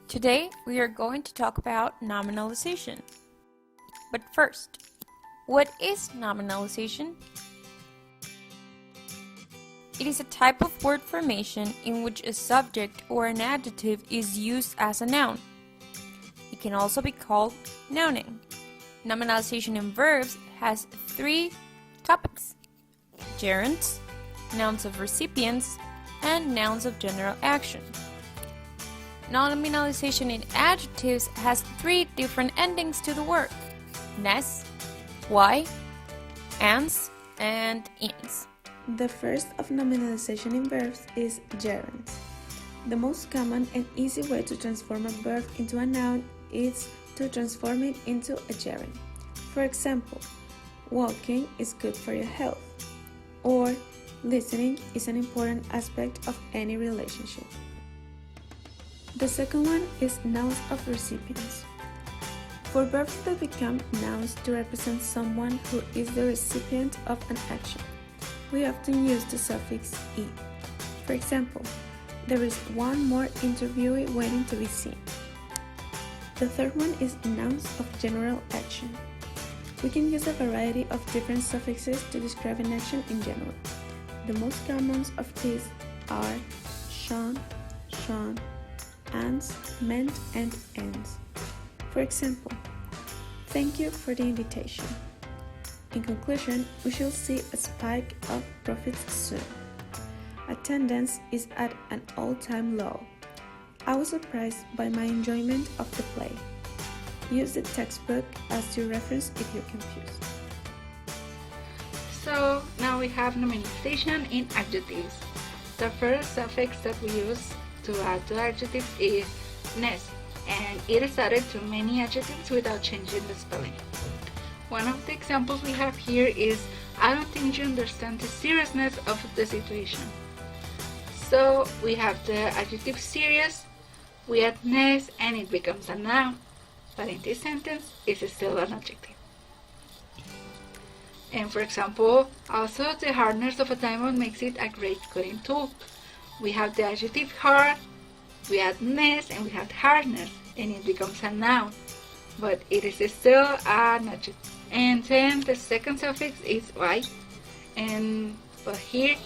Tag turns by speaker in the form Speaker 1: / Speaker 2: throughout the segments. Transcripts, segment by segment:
Speaker 1: Today we are going to talk about nominalization. But first, what is nominalization? It is a type of word formation in which a subject or an adjective is used as a noun. It can also be called nouning. Nominalization in verbs has three topics: gerunds, nouns of recipients, and nouns of general action. Nominalization in adjectives has three different endings to the word: ness, y, ans, and ins.
Speaker 2: The first of nominalization in verbs is gerunds. The most common and easy way to transform a verb into a noun is to transform it into a gerund. For example, walking is good for your health, or listening is an important aspect of any relationship. The second one is nouns of recipients. For verbs that become nouns to represent someone who is the recipient of an action, we often use the suffix "e". For example, there is one more interviewee waiting to be seen. The third one is nouns of general action. We can use a variety of different suffixes to describe an action in general. The most common of these are shone, shone, ans, meant, and ends. For example, thank you for the invitation. In conclusion, we shall see a spike of profits soon. Attendance is at an all-time low. I was surprised by my enjoyment of the play. Use the textbook as your reference if you're confused.
Speaker 3: So now we have nominalization in adjectives. The first suffix that we use to add to adjectives is ness, and it is added to many adjectives without changing the spelling. One of the examples we have here is, I don't think you understand the seriousness of the situation. So we have the adjective serious, we add ness and it becomes a noun, but in this sentence it's still an adjective. And for example, also the hardness of a diamond makes it a great cutting tool. We have the adjective hard, we add ness and we have hardness and it becomes a noun, but it is still an adjective. And then the second suffix is y, and here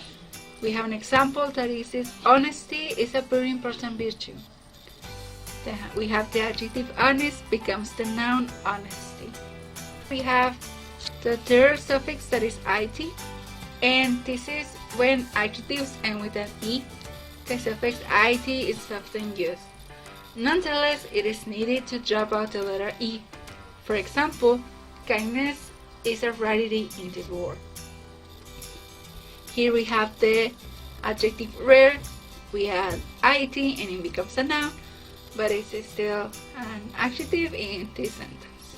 Speaker 3: we have an example that is honesty is a very important virtue. Then we have the adjective honest becomes the noun honesty. We have the third suffix that is it, and this is when adjectives end with an e. The suffix it is often used. Nonetheless, it is needed to drop out the letter e. For example, kindness is a rarity in this world. Here we have the adjective rare, we add it and it becomes a noun, but it's still an adjective in this sentence.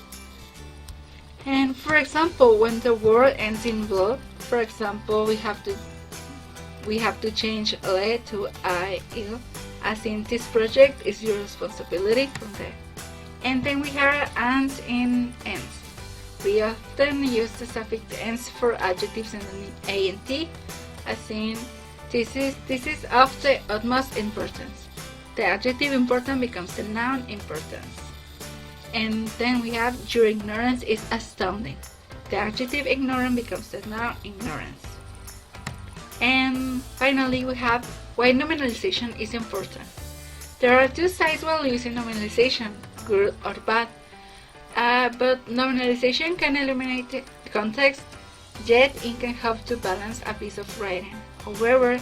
Speaker 3: And for example, when the word ends in blood, for example, we have to change le to il, as in this project is your responsibility from there. And then we have ans and ends. We often use the suffix ends for adjectives and a and t, as in this is of the utmost importance. The adjective important becomes the noun importance. And then we have your ignorance is astounding. The adjective ignorant becomes the noun ignorance. And finally we have why nominalization is important. There are two sides while using nominalization, good or bad. But nominalization can eliminate the context, yet it can help to balance a piece of writing. However,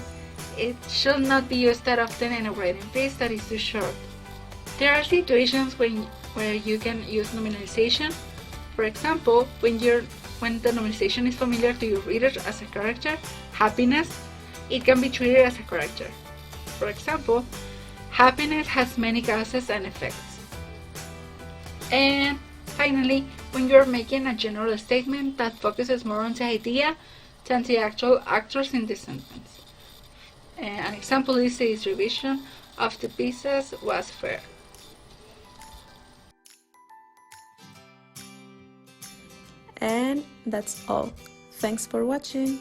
Speaker 3: it should not be used that often in a writing piece that is too short. There are situations where you can use nominalization. For example, when the nominalization is familiar to your reader as a character, happiness, it can be treated as a character. For example, happiness has many causes and effects. And finally, when you're making a general statement that focuses more on the idea than the actual actors in the sentence. An example is the distribution of the pieces was fair.
Speaker 2: And that's all. Thanks for watching.